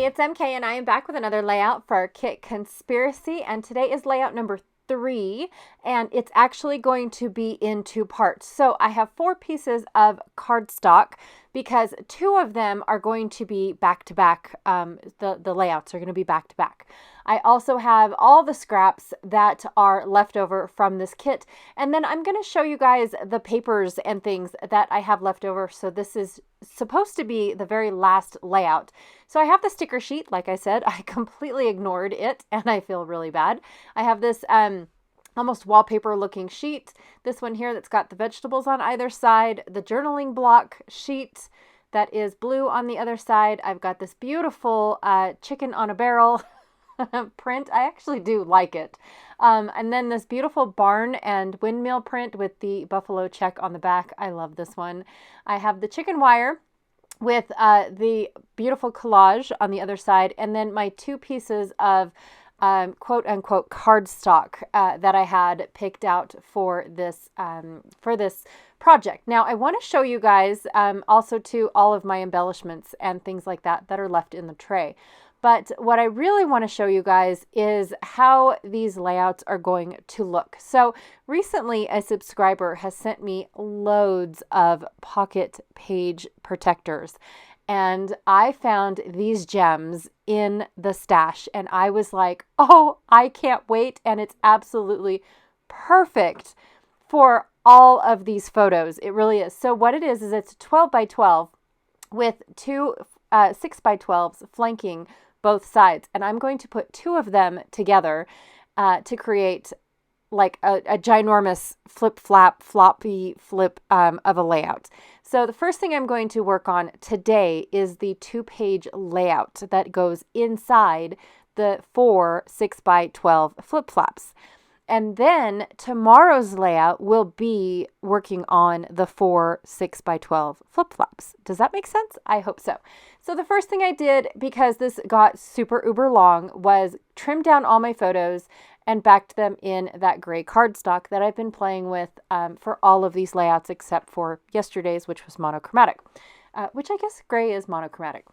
Hey, it's MK and I am back with another layout for our kit Conspiracy, and today is layout number 3, and it's actually going to be in 2 parts. So I have 4 pieces of cardstock because 2 of them are going to be back to back. The layouts are going to be back to back. I also have all the scraps that are left over from this kit, and then I'm going to show you guys the papers and things that I have left over. So this is supposed to be the very last layout. So I have the sticker sheet. Like I said, I completely ignored it and I feel really bad. I have this almost wallpaper looking sheet. This one here that's got the vegetables on either side, the journaling block sheet that is blue on the other side. I've got this beautiful chicken on a barrel print. I actually do like it. And then this beautiful barn and windmill print with the buffalo check on the back. I love this one. I have the chicken wire with the beautiful collage on the other side, and then my 2 pieces of quote unquote cardstock that I had picked out for this project. Now I want to show you guys also to all of my embellishments and things like that that are left in the tray. But what I really want to show you guys is how these layouts are going to look. So recently a subscriber has sent me loads of pocket page protectors, and I found these gems in the stash and I was like, oh, I can't wait. And it's absolutely perfect for all of these photos. It really is. So what it is it's 12 by 12 with 2 6 by 12s flanking both sides, and I'm going to put 2 of them together to create like a ginormous floppy flip of a layout. So the first thing I'm going to work on today is the 2-page layout that goes inside the 4 6 by 12 flip flaps. And then tomorrow's layout will be working on the 4 6 by 12 flip flops. Does that make sense? I hope so. So the first thing I did, because this got super uber long, was trim down all my photos and backed them in that gray cardstock that I've been playing with for all of these layouts except for yesterday's, which was monochromatic, which I guess gray is monochromatic.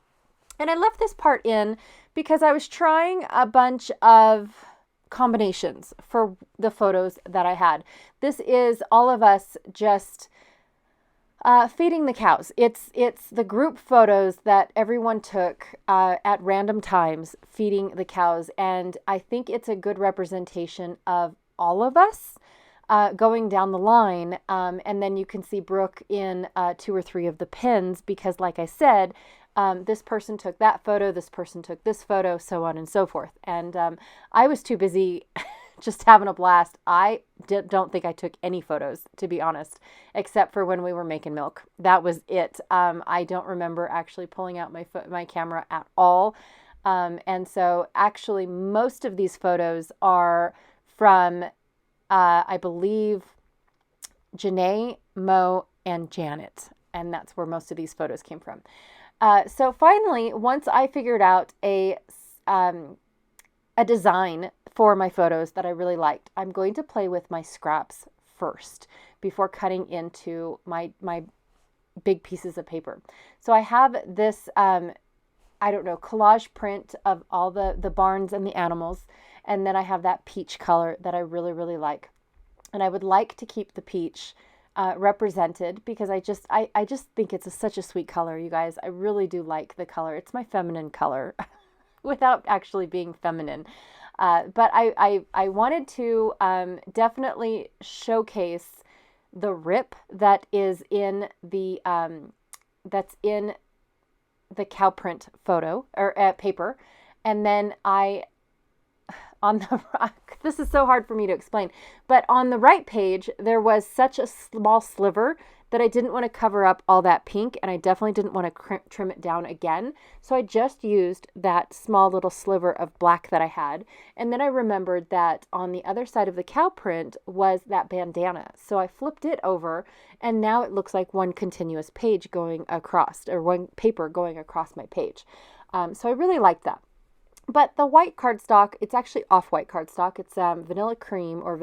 And I left this part in because I was trying a bunch of combinations for the photos that I had. This is all of us just feeding the cows. It's the group photos that everyone took at random times feeding the cows, and I think it's a good representation of all of us going down the line. And then you can see Brooke in 2 or 3 of the pins because, like I said, this person took that photo, this person took this photo, so on and so forth. And I was too busy just having a blast. I don't think I took any photos, to be honest, except for when we were making milk. That was it. I don't remember actually pulling out my camera at all. And so actually most of these photos are from, I believe, Janae, Mo, and Janet. And that's where most of these photos came from. So finally, once I figured out a design for my photos that I really liked, I'm going to play with my scraps first before cutting into my big pieces of paper. So I have this, I don't know, collage print of all the barns and the animals. And then I have that peach color that I really, really like. And I would like to keep the peach represented because I just think it's such a sweet color, you guys. I really do like the color. It's my feminine color without actually being feminine. But I wanted to definitely showcase the rip that is in the that's in the cow print photo or paper, and then on the this is so hard for me to explain, but on the right page there was such a small sliver that I didn't want to cover up all that pink, and I definitely didn't want to trim it down again. So I just used that small little sliver of black that I had. And then I remembered that on the other side of the cow print was that bandana. So I flipped it over, and now it looks like one continuous page going across, or one paper going across my page. So I really like that. But the white cardstock, it's actually off-white cardstock. It's vanilla cream or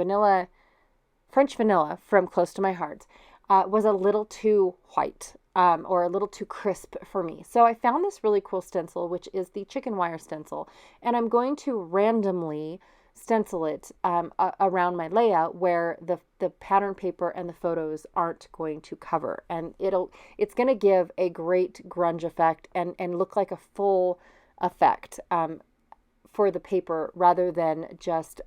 French vanilla from Close to My Heart. Was a little too white. or a little too crisp for me. So I found this really cool stencil, which is the chicken wire stencil, and I'm going to randomly stencil it around my layout where the pattern paper and the photos aren't going to cover, and it's going to give a great grunge effect and look like a full effect for the paper rather than just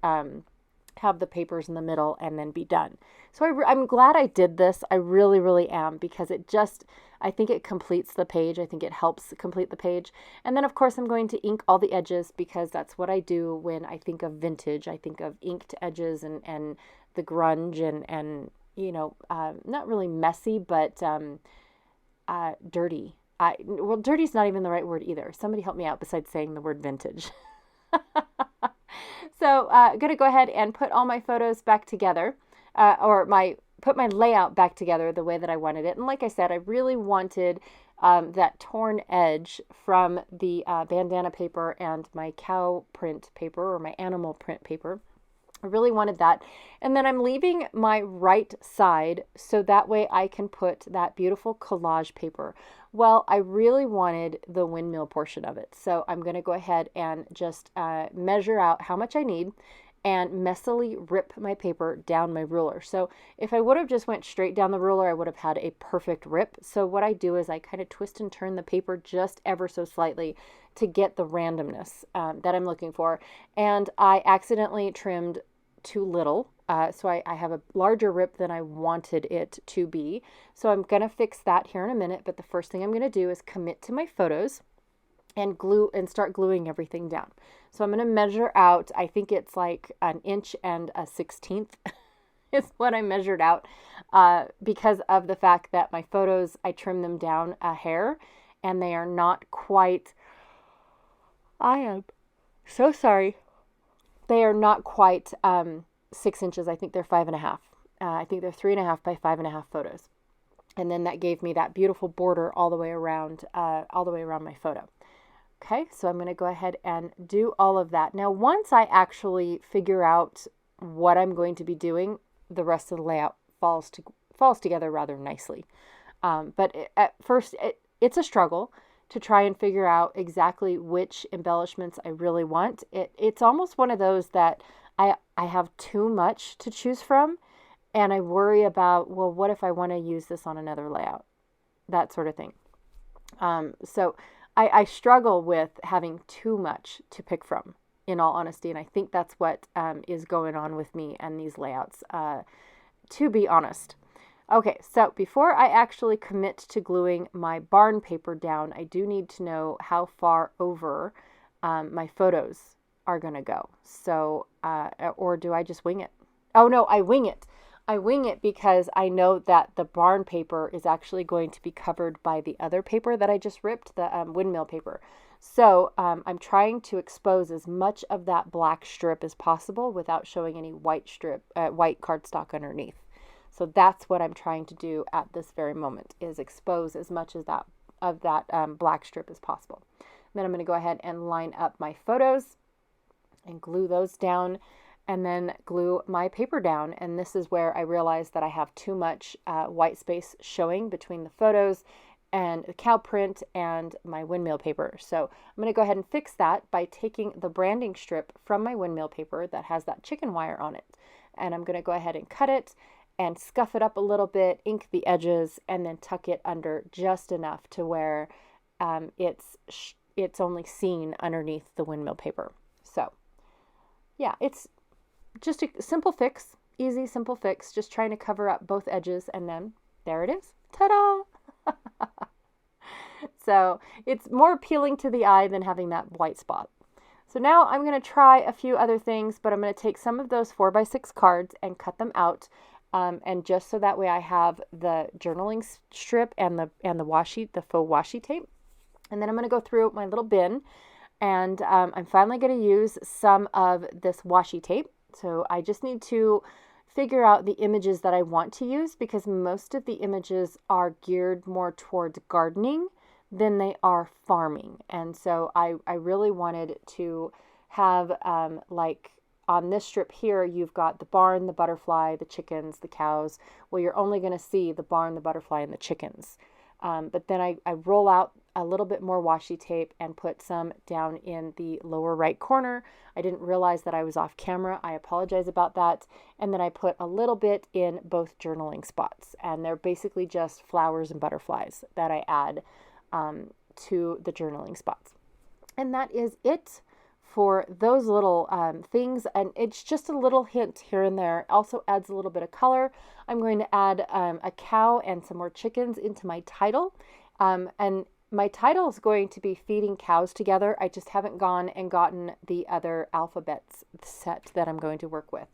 have the papers in the middle and then be done. So I'm glad I did this. I really, really am, because I think it completes the page. I think it helps complete the page. And then, of course, I'm going to ink all the edges, because that's what I do when I think of vintage. I think of inked edges and the grunge and not really messy, but dirty. Well, dirty is not even the right word either. Somebody help me out besides saying the word vintage. So I'm going to go ahead and put all my photos back together, put my layout back together the way that I wanted it. And like I said, I really wanted that torn edge from the bandana paper and my cow print paper, or my animal print paper. I really wanted that. And then I'm leaving my right side so that way I can put that beautiful collage paper. Well, I really wanted the windmill portion of it. So I'm going to go ahead and just measure out how much I need and messily rip my paper down my ruler. So if I would have just went straight down the ruler, I would have had a perfect rip. So what I do is I kind of twist and turn the paper just ever so slightly to get the randomness that I'm looking for. And I accidentally trimmed too little. So I have a larger rip than I wanted it to be. So I'm going to fix that here in a minute. But the first thing I'm going to do is commit to my photos and start gluing everything down. So I'm going to measure out, I think it's like 1 1/16 is what I measured out, because of the fact that my photos, I trimmed them down a hair and they are not quite, I am so sorry. They are not quite 6 inches. I think they're 5.5. I think they're 3.5 by 5.5 photos. And then that gave me that beautiful border all the way around my photo. Okay, so I'm going to go ahead and do all of that. Now, once I actually figure out what I'm going to be doing, the rest of the layout falls together rather nicely. But at first, it's a struggle to try and figure out exactly which embellishments I really want. It's almost one of those that I have too much to choose from, and I worry about, well, what if I want to use this on another layout? That sort of thing. So I struggle with having too much to pick from, in all honesty, and I think that's what is going on with me and these layouts, to be honest. Okay, so before I actually commit to gluing my barn paper down, I do need to know how far over my photos are going to go. So, or do I just wing it? Oh no, I wing it. I wing it because I know that the barn paper is actually going to be covered by the other paper that I just ripped, the windmill paper. So I'm trying to expose as much of that black strip as possible without showing any white cardstock underneath. So that's what I'm trying to do at this very moment, is expose as much as that black strip as possible. And then I'm going to go ahead and line up my photos and glue those down, and then glue my paper down. And this is where I realized that I have too much white space showing between the photos and the cow print and my windmill paper. So I'm going to go ahead and fix that by taking the branding strip from my windmill paper that has that chicken wire on it. And I'm going to go ahead and cut it and scuff it up a little bit, ink the edges, and then tuck it under just enough to where it's only seen underneath the windmill paper. So yeah, it's just a simple fix, easy, simple fix, just trying to cover up both edges, and then there it is. Ta-da! So it's more appealing to the eye than having that white spot. So now I'm going to try a few other things, but I'm going to take some of those 4x6 cards and cut them out, and just so that way I have the journaling strip and the washi, the faux washi tape. And then I'm going to go through my little bin, and I'm finally going to use some of this washi tape. So I just need to figure out the images that I want to use, because most of the images are geared more towards gardening than they are farming. And so I really wanted to have, like on this strip here, you've got the barn, the butterfly, the chickens, the cows. Well, you're only going to see the barn, the butterfly, and the chickens. But then I roll out a little bit more washi tape and put some down in the lower right corner. I didn't realize that I was off camera. I apologize about that. And then I put a little bit in both journaling spots. And they're basically just flowers and butterflies that I add to the journaling spots. And that is it for those little things. And it's just a little hint here and there. It also adds a little bit of color. I'm going to add a cow and some more chickens into my title. And my title is going to be Feeding Cows Together. I just haven't gone and gotten the other alphabets set that I'm going to work with.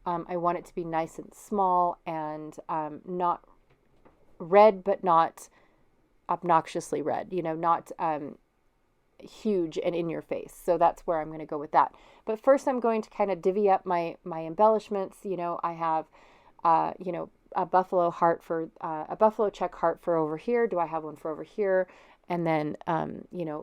I want it to be nice and small and not red, but not obnoxiously red, not huge and in your face. So that's where I'm going to go with that. But first I'm going to kind of divvy up my embellishments. I have, a buffalo heart for, a buffalo check heart for over here. Do I have one for over here? And then,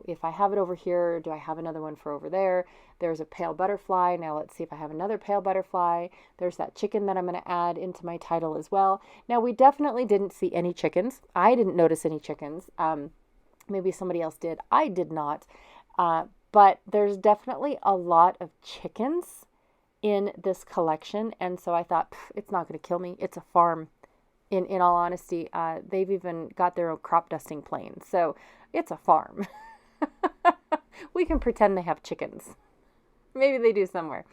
if I have it over here, do I have another one for over there? There's a pale butterfly. Now let's see if I have another pale butterfly. There's that chicken that I'm going to add into my title as well. Now we definitely didn't see any chickens. I didn't notice any chickens. Maybe somebody else did. I did not. But there's definitely a lot of chickens in this collection. And so I thought, it's not going to kill me. It's a farm. In all honesty, they've even got their own crop dusting plane. So it's a farm. We can pretend they have chickens. Maybe they do somewhere.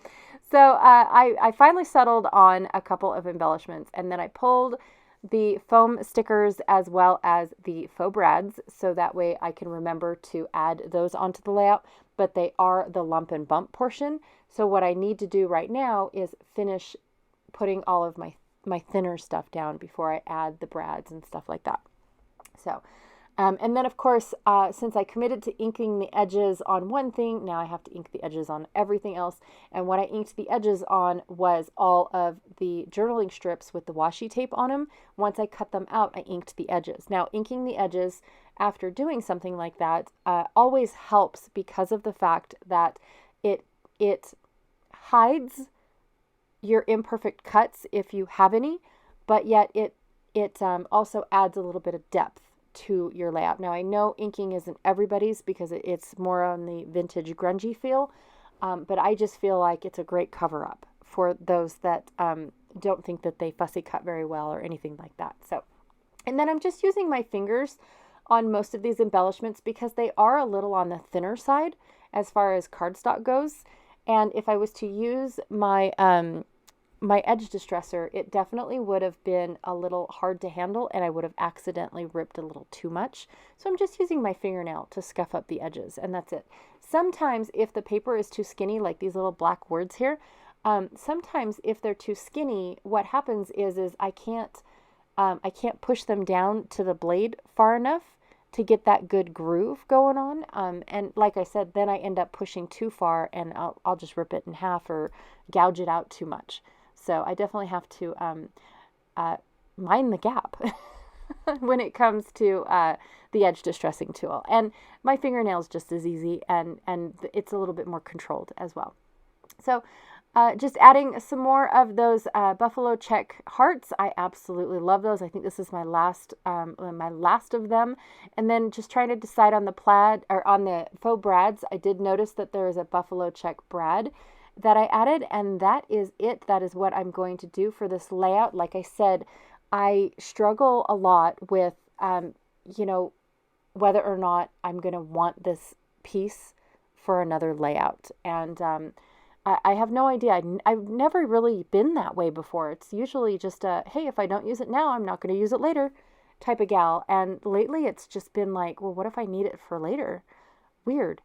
So I finally settled on a couple of embellishments, and then I pulled the foam stickers as well as the faux brads, so that way I can remember to add those onto the layout, but they are the lump and bump portion. So what I need to do right now is finish putting all of my thinner stuff down before I add the brads and stuff like that. So, and then of course, since I committed to inking the edges on one thing, now I have to ink the edges on everything else. And what I inked the edges on was all of the journaling strips with the washi tape on them. Once I cut them out, I inked the edges. Now, inking the edges after doing something like that always helps because of the fact that it hides your imperfect cuts if you have any, but yet it also adds a little bit of depth to your layout. Now I know inking isn't everybody's because it's more on the vintage grungy feel, but I just feel like it's a great cover up for those that don't think that they fussy cut very well or anything like that. So, and then I'm just using my fingers on most of these embellishments because they are a little on the thinner side as far as cardstock goes. And if I was to use my my edge distressor, it definitely would have been a little hard to handle and I would have accidentally ripped a little too much. So I'm just using my fingernail to scuff up the edges, and that's it. Sometimes if the paper is too skinny, like these little black words here, sometimes if they're too skinny, what happens is I can't push them down to the blade far enough to get that good groove going on. And like I said, then I end up pushing too far and I'll just rip it in half or gouge it out too much. So I definitely have to mind the gap when it comes to the edge distressing tool. And my fingernail's just as easy and it's a little bit more controlled as well. So just adding some more of those buffalo check hearts. I absolutely love those. I think this is my last of them. And then just trying to decide on the plaid or on the faux brads. I did notice that there is a buffalo check brad that I added, and that is it. That is what I'm going to do for this layout. Like I said, I struggle a lot with, whether or not I'm going to want this piece for another layout. And I have no idea. I've never really been that way before. It's usually just a, hey, if I don't use it now, I'm not going to use it later type of gal. And lately it's just been like, well, what if I need it for later? Weird.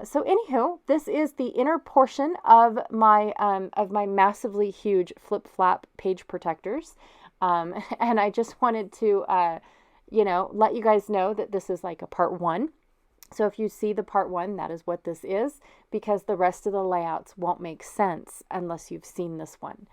So anywho, this is the inner portion of my massively huge flip flap page protectors. And I just wanted to, let you guys know that this is like a part one. So if you see the part one, that is what this is, because the rest of the layouts won't make sense unless you've seen this one,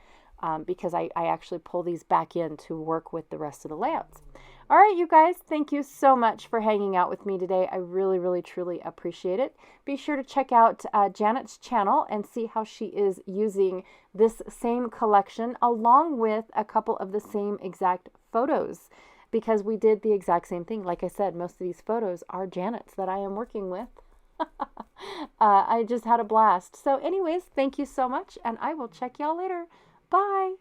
because I actually pull these back in to work with the rest of the layouts. All right, you guys, thank you so much for hanging out with me today. I really, really, truly appreciate it. Be sure to check out Janet's channel and see how she is using this same collection along with a couple of the same exact photos because we did the exact same thing. Like I said, most of these photos are Janet's that I am working with. I just had a blast. So anyways, thank you so much, and I will check y'all later. Bye.